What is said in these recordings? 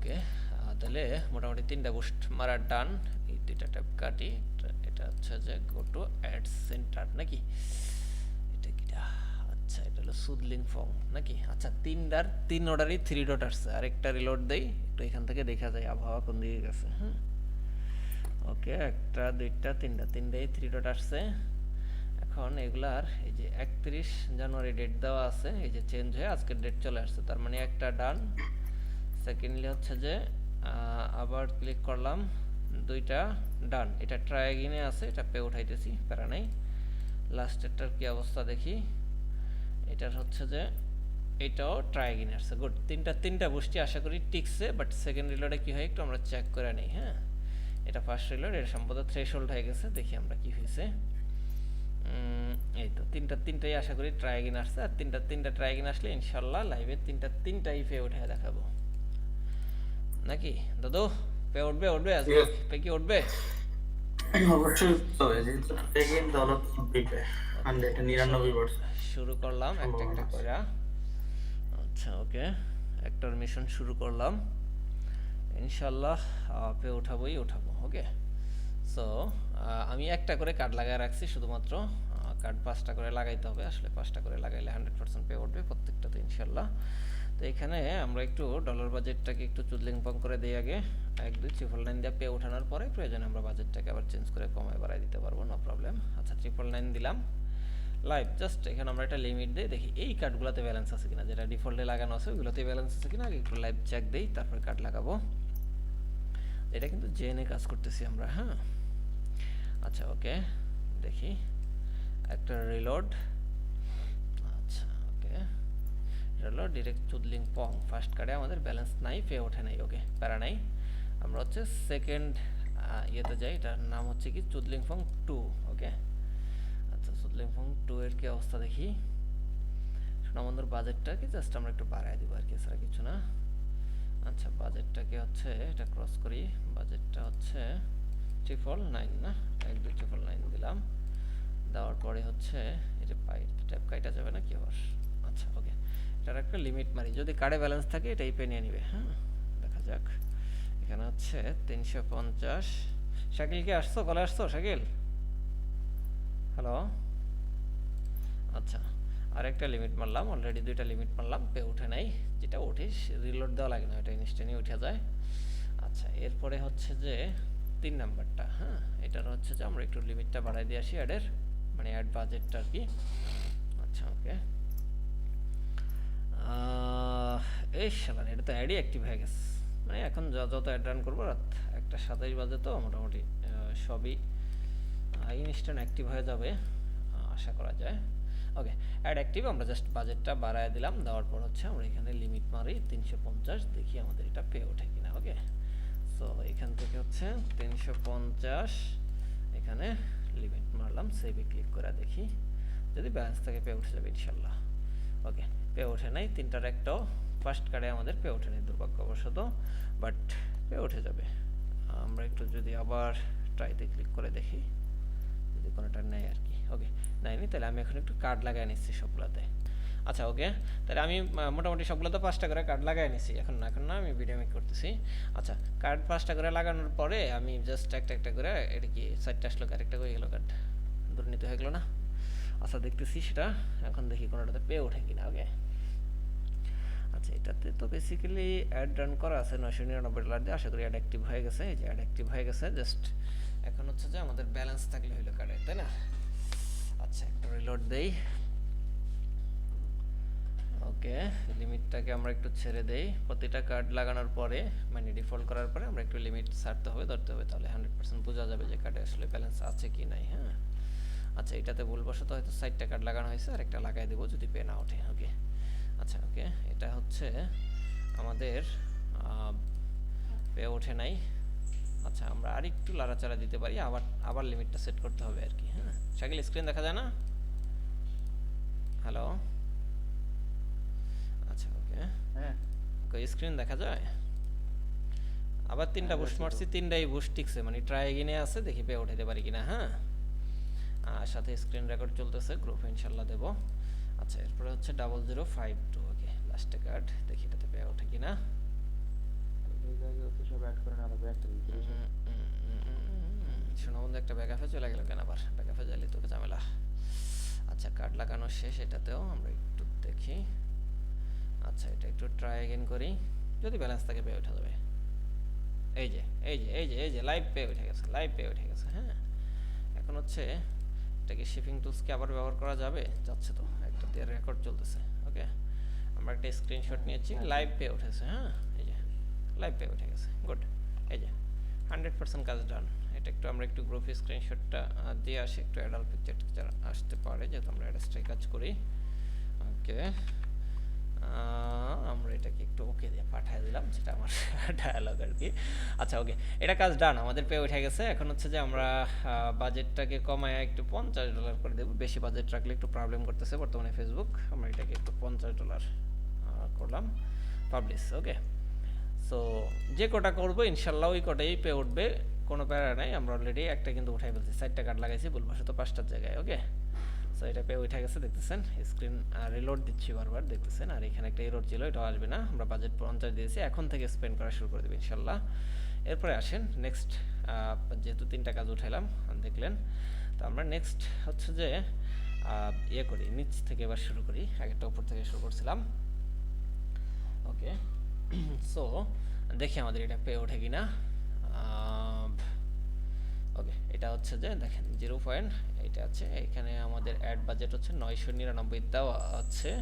ওকে, তাহলে মোটামুটি 3টা বুস্ট মারা ডান। এই 2টা ট্যাব কাটি। এটা হচ্ছে যে গো টু অ্যাড সেন্টার নাকি, এটা কিটা? আচ্ছা, এটা হলো সুদলিং ফং নাকি? আচ্ছা, 3 অর্ডারই 3 ডট আসছে। আরেকটা রিলোড দেই, একটু এখান থেকে দেখা যায় আবহাওয়া কোন দিকে গেছে। হ্যাঁ, ওকে, একটা দুইটা তিনটা, 3টাই 3 ডট আসছে। এখন এগুলার এই যে 31 জানুয়ারি ডেট দেওয়া আছে, এই যে চেঞ্জ হয়ে আজকের ডেট চলে আসছে, তার মানে একটা ডান। সেকেন্ডলি হচ্ছে যে আবার ক্লিক করলাম, 2টা ডান। এটা ট্রাই এগিনে আছে, এটা পে উঠাইতেছি, প্যারা নাই। লাস্টেরটার কি অবস্থা দেখি, এটার হচ্ছে যে এটাও ট্রাই এগিনে আসছে। গুড, তিনটা বুস্টি আশা করি টিকছে, বাট সেকেন্ড রিলোডে কি হয় একটু আমরা চেক করে নিই। হ্যাঁ, এটা ফার্স্ট রিলোড, এটা সম্ভবত থ্রেশহোল্ড হয়ে গেছে, দেখি আমরা কি হয়েছে। এই তো তিনটাই আশা করি ট্রাই এগিন আসছে, আর তিনটা ট্রাই এগিন আসলে ইনশাল্লাহ লাইভে তিনটাই পে উঠে দেখাবো নাকি দাদু? পে উঠবে আজকে? Yes, পে কি উঠবে? অবশ্যই বুঝতে হবে যেহেতু ট্রেকিং তাহলে তো উঠবেই ওকে, 199% শুরু করলাম একটা সম্ভাবনা একটা আছে। করে। আচ্ছা, ওকে, একটার মিশন শুরু করলাম। ইনশাল্লাহ পে উঠাবো। ওকে, সো আমি একটা করে কার্ড লাগায় রাখছি শুধুমাত্র। কার্ড 5টা করে লাগাইতে হবে, আসলে 5টা করে লাগাইলে 100% পে উঠবে প্রত্যেকটাতে ইনশাল্লাহ। তো এখানে আমরা একটু ডলার বাজেটটাকে একটু চুদলিং পং করে দিই আগে। 1 2 9 দিয়ে পে ওঠানোর পরে প্রয়োজনে আমরা বাজেটটাকে আবার চেঞ্জ করে কমায় বাড়ায় দিতে পারবো, নো প্রবলেম। আচ্ছা, 999 দিলাম লাইভ। জাস্ট এখানে আমরা একটা লিমিট দিই, দেখি এই কার্ডগুলোতে ব্যালেন্স আছে কিনা, যেটা ডিফল্টে লাগানো আছে ওইগুলোতে ব্যালেন্স আছে কিনা আগে একটু লাইভ চেক দিই, তারপরে কার্ড লাগাবো। এটা কিন্তু জেনে কাজ করতেছি আমরা। হ্যাঁ, আচ্ছা, ওকে, দেখি একটা রিলোড। আচ্ছা, ওকে, রিলোড ডিরেক্ট চুদলিং পং। ফার্স্ট কার্ডে আমাদের ব্যালেন্স নাই, পে ওঠে নাই। ওকে, প্যারা নাই। আমরা হচ্ছে সেকেন্ড ইয়েতে যাই, এটার নাম হচ্ছে কি চুদলিং ফং 2। ওকে, আচ্ছা, চুদলিং ফং 2 এর কি অবস্থা দেখি। সোনাবন্ধুর বাজেটটাকে জাস্ট আমরা একটু বাড়ায় দিব আর কি, এছাড়া কিছু না। আচ্ছা, বাজেটটাকে হচ্ছে এটা ক্রস করি, বাজেটটা হচ্ছে 999 না, 1 2 999 দিলাম। দেওয়ার পরে হচ্ছে এটা ট্যাপ কাইটা যাবে না কি আবার? আচ্ছা, ওকে, এটার একটা লিমিট মারি, যদি কার্ডে ব্যালেন্স থাকে এটাই পে নিয়ে নিবে। হ্যাঁ, দেখা যাক। এখানে হচ্ছে 350। শাকিল কি আসছো, কলে আসছো শাকিল? হ্যালো, আচ্ছা, আর একটা লিমিট মারলাম, অলরেডি 2টা লিমিট মারলাম, পে উঠে নাই। যেটা উঠে রিলোড দেওয়া লাগে না, এটা ইনস্ট্যান্টলি উঠে যায়। আচ্ছা, এরপরে হচ্ছে যে 3 নাম্বারটা। হ্যাঁ, এটার হচ্ছে যে আমরা একটু লিমিটটা বাড়াই দিয়ে আসি অ্যাডের, মানে অ্যাড বাজেটটা আর কি। আচ্ছা, ওকে, এই শালা এটা তো অ্যাডই অ্যাক্টিভ হয়ে গেছে, মানে এখন যত অ্যাড রান করবো রাত 1:27 বাজে, তো মোটামুটি সবই ইনস্ট্যান্ট অ্যাক্টিভ হয়ে যাবে আশা করা যায়। ওকে, অ্যাড অ্যাক্টিভ, আমরা জাস্ট বাজেটটা বাড়ায় দিলাম। দেওয়ার পর হচ্ছে আমরা এখানে লিমিট মারি 350, দেখি আমাদের এটা পে ওঠে কিনা। ওকে, সো এখান থেকে হচ্ছে 350, এখানে লিমিট মারলাম, সেভে ক্লিক করে দেখি, যদি ব্যালেন্স থেকে পে উঠে যাবে ইনশাল্লাহ। ওকে, পে ওঠে নাই, তিনটার একটাও ফার্স্ট কার্ডে আমাদের পে ওঠে নাই দুর্ভাগ্যবশত, বাট পে উঠে যাবে। আমরা একটু যদি আবার ট্রাইতে ক্লিক করে দেখি, যদি কোনোটা নেয় আর কি। ওকে, নেয়নি, তাহলে আমি এখন একটু কার্ড লাগাই নিচ্ছি সবগুলোতে। আচ্ছা, ওকে, তাহলে আমি মোটামুটি সবগুলোতে 5টা করে কার্ড লাগাই নিছি। এখন না আমি ভিডিও মেক করতেছি। আচ্ছা, কার্ড 5টা করে লাগানোর পরে আমি জাস্ট একটা করে, এটা কি 4টা আসলো, আরেকটা হয়ে গেল কার্ড, দুর্নীতি হয়ে গেলো না? আচ্ছা, দেখতেছি সেটা, এখন দেখি কোনোটাতে পে ওঠে কিনা। ওকে, আচ্ছা, এটাতে তো বেসিক্যালি অ্যাড রান করা আছে $999 দিয়ে, আশা করি অ্যাড অ্যাক্টিভ হয়ে গেছে। এই যে অ্যাড অ্যাক্টিভ হয়ে গেছে, জাস্ট এখন হচ্ছে যে আমাদের ব্যালেন্স থাকলে হইলো কার্ডে, তাই না? আচ্ছা, একটা রিলোড দেই। ওকে, লিমিটটাকে আমরা একটু ছেড়ে দেই। প্রতিটা কার্ড লাগানোর পরে, মানে ডিফল্ট করার পরে আমরা একটু লিমিট ছাড়তে হবে, ধরতে হবে, তাহলে 100% বোঝা যাবে যে কার্ডে আসলে ব্যালেন্স আছে কি নাই। হ্যাঁ, আচ্ছা, এটাতে ভুলবশত হয়তো 4টা কার্ড লাগানো হয়েছে, আর একটা লাগাই দেবো যদি পে না ওঠে। ওকে, আচ্ছা, ওকে, এটা হচ্ছে আমাদের পে ওঠে নাই। আচ্ছা, আমরা আর একটু লাড়াচাড়া দিতে পারি, আবার লিমিটটা সেট করতে হবে আর কি। হ্যাঁ, শাকিল স্ক্রিন দেখা যায় না? হ্যালো, আচ্ছা, ওকে, হ্যাঁ, স্ক্রিন দেখা যায়? আবার 3টা বুস্ট যাচ্ছে তো। মারছি, 3টাই বুস্ট টিকছে, মানে ট্রাই এগিনে আছে, দেখি পে উঠাতে পারি কিনা। হ্যাঁ, আর সাথে স্ক্রিন রেকর্ড চলতেছে, গ্রুপে ইনশাল্লাহ দেবো। আচ্ছা, এরপরে হচ্ছে 0052। ওকে, লাস্টে কার্ড, দেখি এটাতে পে ওঠে কিনা। একটা ব্যাকআপে চলে গেল কেন আবার? ব্যাকআপে যাইলে তো ঝামেলা। আচ্ছা, কার্ড লাগানো শেষ, এটাতেও আমরা একটু দেখি। আচ্ছা, এটা একটু ট্রাই এগেইন করি, যদি ব্যালেন্স থাকে পে উঠে যাবে। এই যে এই যে এই যে এই যে লাইভ পে উঠে গেছে, লাইভ পে উঠে গেছে। হ্যাঁ, এখন হচ্ছে এটাকে শিপিং টুলসকে আবার ব্যবহার করা যাবে? যাচ্ছে তো, একটা দিয়ে রেকর্ড চলতেছে। ওকে, আমরা একটা স্ক্রিনশট নিয়েছি, লাইভ পে উঠেছে। হ্যাঁ, এই যে লাইভ পে উঠে গেছে, গুড। এই যে 100% কাজ ডান। এটা একটু আমরা একটু গ্রুপ স্ক্রিনশটটা দিয়ে আসি, একটু অ্যাডাল পিকচার আসতে পারে যেহেতু আমরা অ্যাডাস্টাই কাজ করি। ওকে, আমরা এটাকে একটু ওকে দিয়ে পাঠিয়ে দিলাম, যেটা আমার ডায়ালগ আর কি। আচ্ছা, ওকে, এটা কাজ ডান, আমাদের পে উঠে গেছে। এখন হচ্ছে যে আমরা বাজেটটাকে কমায় একটু $50 করে দেবো। বেশি বাজেট রাখলে একটু প্রবলেম করতেছে বর্তমানে ফেসবুক। আমরা এটাকে একটু $50 করলাম, পাবলিশ। ওকে, সো যে কটা করবো ইনশাল্লাহ ওই কটাই পে উঠবে, কোনো প্যারা নাই। আমরা অলরেডি একটা কিন্তু উঠাই ফেলছি, 4টা কার্ড লাগাইছি ভুলবশত 5টার জায়গায়। ওকে, সো এটা পে উঠে গেছে, দেখতেছেন। স্ক্রিন রিলোড দিচ্ছি বারবার, দেখতেছেন। আর এখানে একটা এরর ছিল, এটাও আসবে না। আমরা বাজেট 50 দিয়েছি, এখন থেকে স্পেন্ড করা শুরু করে দেবো ইনশাল্লাহ। এরপরে আসেন নেক্সট, যেহেতু 3টা কাজ উঠাইলাম দেখলেন, তো আমরা নেক্সট হচ্ছে যে ইয়ে করি, নিচ থেকে এবার শুরু করি। আগেরটা উপর থেকে শুরু করছিলাম। ওকে, সো দেখি আমাদের এটা পে ওঠে কিনা। ওকে, এটা হচ্ছে যে দেখেন 0 পয়েন্ট, এটা আছে। এখানে আমাদের অ্যাড বাজেট হচ্ছে 999 দেওয়া আছে,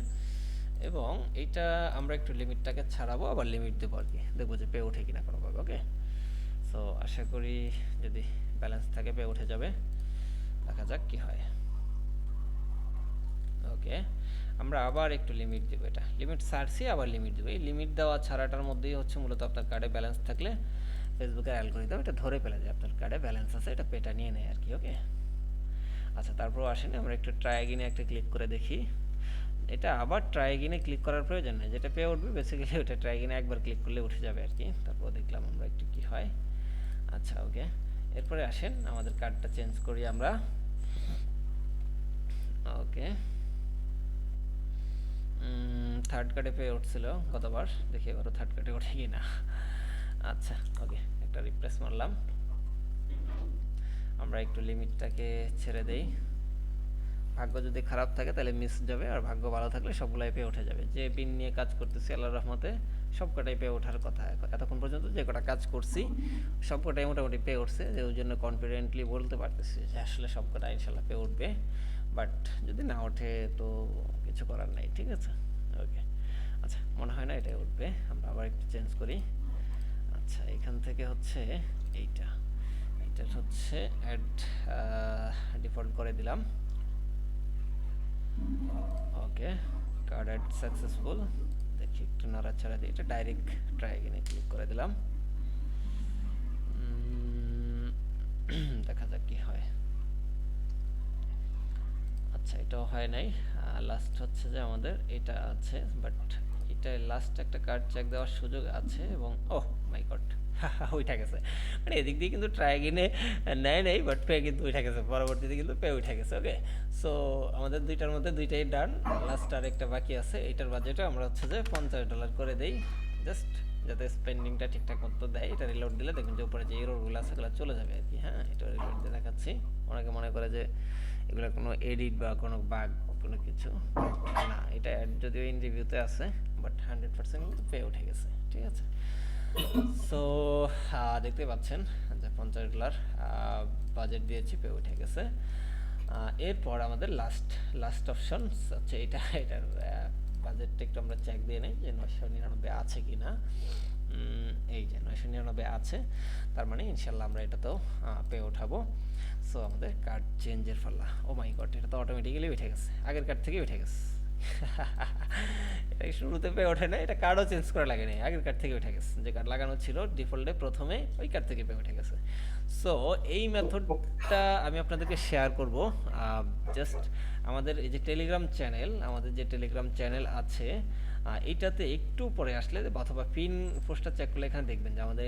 এবং এইটা আমরা একটু লিমিটটাকে ছাড়াবো, আবার লিমিট দেবো আর কি, দেখবো যে পে ওঠে কিনা কোনোভাবে। ওকে, সো আশা করি যদি ব্যালেন্স থাকে পে উঠে যাবে, দেখা যাক কি হয়। ওকে, আমরা আবার একটু লিমিট দেবো, এটা লিমিট ছাড়ছি, আবার লিমিট দেবো। এই লিমিট দেওয়া ছাড়াটার মধ্যেই হচ্ছে মূলত আপনার কার্ডে ব্যালেন্স থাকলে ফেসবুকের অ্যালগরিদম এটা ধরে ফেলে যায় আপনার কার্ডে ব্যালেন্স আছে, এটা পেটা নিয়ে নেয় আর কি। ওকে, আচ্ছা, তারপর আসেন আমরা একটু ট্রাই এগেইনে একটা ক্লিক করে দেখি। এটা আবার ট্রাই এগেইনে ক্লিক করার প্রয়োজন নেই, যেটা পে উঠবে বেসিক্যালি ওটা ট্রাই এগেইনে একবার ক্লিক করলে উঠে যাবে আর কি। তারপর দেখলাম আমরা একটু কি হয়। আচ্ছা, ওকে, এরপরে আসেন আমাদের কার্ডটা চেঞ্জ করি আমরা। ওকে, থার্ড কার্ডে পে উঠছিল গতবার, দেখি এবারও থার্ড কার্ডে ওঠে কি না। আচ্ছা, ওকে, একটা রিপ্লেস মারলাম। আমরা একটু লিমিটটাকে ছেড়ে দেই। ভাগ্য যদি খারাপ থাকে তাহলে মিস যাবে, আর ভাগ্য ভালো থাকলে সবগুলাই পে উঠে যাবে। যে পিন নিয়ে কাজ করতেছি আল্লাহর রহমতে সব কটাই পে ওঠার কথা। এতক্ষণ পর্যন্ত যে কটা কাজ করছি সব কটাই মোটামুটি পে উঠছে, যে ওই জন্য কনফিডেন্টলি বলতে পারতেছি যে আসলে সব কটা ইনশাল্লাহ পে উঠবে। বাট যদি না ওঠে তো কিছু করার নাই, ঠিক আছে। ওকে, আচ্ছা, মনে হয় না এটাই উঠবে, আমরা আবার একটু চেঞ্জ করি। আচ্ছা, এখান থেকে হচ্ছে এইটা হচ্ছে অ্যাড ডিফল্ট করে দিলাম। ওকে, কার্ড অ্যাড সাকসেসফুল। দেখি একটু নাড়াচাড়া দিয়ে এটা ডাইরেক্ট ট্রাই এগেইনে ক্লিক করে দিলাম। দেখা যাক কি হয়। আচ্ছা, এটাও হয় নাই। লাস্ট হচ্ছে যে আমাদের এটা আছে, বাট এটা লাস্ট একটা কার্ড চেক দেওয়ার সুযোগ আছে, এবং ওহ মাই গড, উঠে গেছে। মানে এদিক দিয়ে কিন্তু ট্রাই এগেইনে নেয় নেই, বাট পে কিন্তু উঠে গেছে, পরবর্তীতে কিন্তু পে উঠে গেছে। ওকে, সো আমাদের দুইটার মধ্যে দুইটাই ডান। লাস্ট আর একটা বাকি আছে, এইটার বাজেটে আমরা হচ্ছে যে $50 করে দেই, জাস্ট যাতে স্পেন্ডিংটা ঠিকঠাক মতো দেয়। এটা রিলোড দিলে দেখবেন যে উপরে যে এররগুলো আছে সেগুলো চলে যাবে আর কি। হ্যাঁ, এটা রিলোড দিয়ে দেখাচ্ছি। অনেকে মনে করে যে এগুলো কোনো এডিট বা কোনো বাগ কোনো কিছু না, এটা অ্যাড যদিও ইন রিভিউতে আছে, বাট 100% কিন্তু পে উঠে গেছে, ঠিক আছে। সো দেখতে পাচ্ছেন যে $50 বাজেট দিয়েছি, পে উঠে গেছে। এরপর আমাদের লাস্ট অপশন হচ্ছে এটার বাজেটটা একটু আমরা চেক দিয়ে নেই যে 999 আছে কি না। এই যে 999 আছে, তার মানে ইনশাল্লাহ আমরা এটাতেও পে উঠাবো। সো আমাদের কার্ড চেঞ্জের পাল্লা। ও মাই গড, এটা তো অটোমেটিক্যালি উঠে গেছে, আগের কার্ড থেকে উঠে গেছে। এটা শুরুতে পে ওঠে না, এটা কার্ডও চেঞ্জ করা লাগে না, আগের কার্ড থেকে উঠে গেছে। যে কার্ড লাগানো ছিল ডিফল্টে প্রথমে ওই কার্ড থেকে পে উঠে গেছে। সো এই মেথডটা আমি আপনাদেরকে শেয়ার করব। জাস্ট আমাদের এই যে টেলিগ্রাম চ্যানেল আছে, এইটাতে একটু পরে আসলে অথবা পিন পোস্টটা চেক করলে এখানে দেখবেন যে আমাদের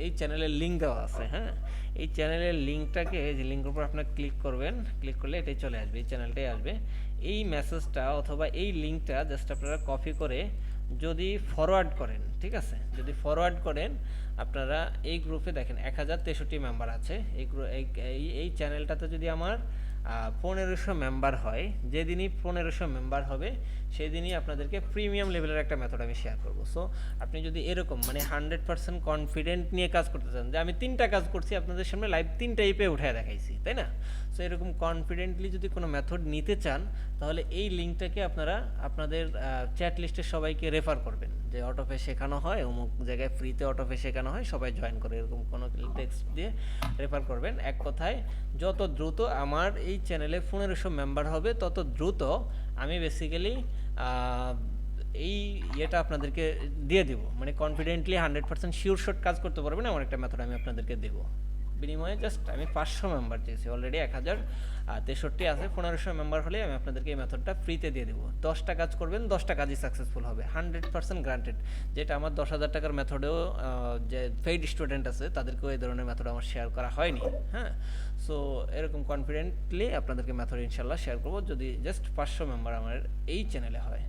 এই চ্যানেলের লিঙ্ক দেওয়া আছে। হ্যাঁ, এই চ্যানেলের লিঙ্কটাকে, যে লিঙ্কের উপর আপনার ক্লিক করবেন, ক্লিক করলে এটাই চলে আসবে, এই চ্যানেলটাই আসবে। এই মেসেজটা অথবা এই লিঙ্কটা জাস্ট আপনারা কপি করে যদি ফরওয়ার্ড করেন, ঠিক আছে, যদি ফরওয়ার্ড করেন আপনারা এই গ্রুপে দেখেন 1063 মেম্বার আছে। এই চ্যানেলটাতে যদি আমার 1500 মেম্বার হয়, যেদিনই 1500 মেম্বার হবে সেদিনই আপনাদেরকে প্রিমিয়াম লেভেলের একটা মেথড আমি শেয়ার করব। সো আপনি যদি এরকম মানে 100% কনফিডেন্ট নিয়ে কাজ করতে চান, যে আমি 3টা কাজ করছি আপনাদের সামনে লাইভ 3টাই পে উঠায় দেখাইছি, তাই না? সো এরকম কনফিডেন্টলি যদি কোনো মেথড নিতে চান তাহলে এই লিঙ্কটাকে আপনারা আপনাদের চ্যাট লিস্টের সবাইকে রেফার করবেন, যে অটোপে শেখানো হয়, অমুক জায়গায় ফ্রিতে অটোপে শেখানো হয়, সবাই জয়েন করে, এরকম কোনো টেক্সট দিয়ে রেফার করবেন। এক কথায় যত দ্রুত আমার এই চ্যানেলে 1500 মেম্বার হবে তত দ্রুত আমি বেসিক্যালি এই ইয়েটা আপনাদেরকে দিয়ে দিব, মানে কনফিডেন্টলি 100% শিওর শট কাজ করতে পারবেন এমন একটা মেথড আমি আপনাদেরকে দেবো। বিনিময়ে জাস্ট আমি 500 মেম্বার চেয়েছি, অলরেডি 1063 আছে, 1500 মেম্বার হলে আমি আপনাদেরকে এই মেথডটা ফ্রিতে দিয়ে দেবো। 10টা কাজ করবেন, 10টা কাজই সাকসেসফুল হবে, 100% গ্রান্টেড। যেটা আমার 10,000 টাকার মেথডেও যে পেইড স্টুডেন্ট আছে তাদেরকেও এই ধরনের মেথড আমার শেয়ার করা হয়নি। হ্যাঁ, সো এরকম কনফিডেন্টলি আপনাদেরকে মেথড ইনশাল্লাহ শেয়ার করবো যদি জাস্ট 500 মেম্বার আমার এই চ্যানেলে হয়।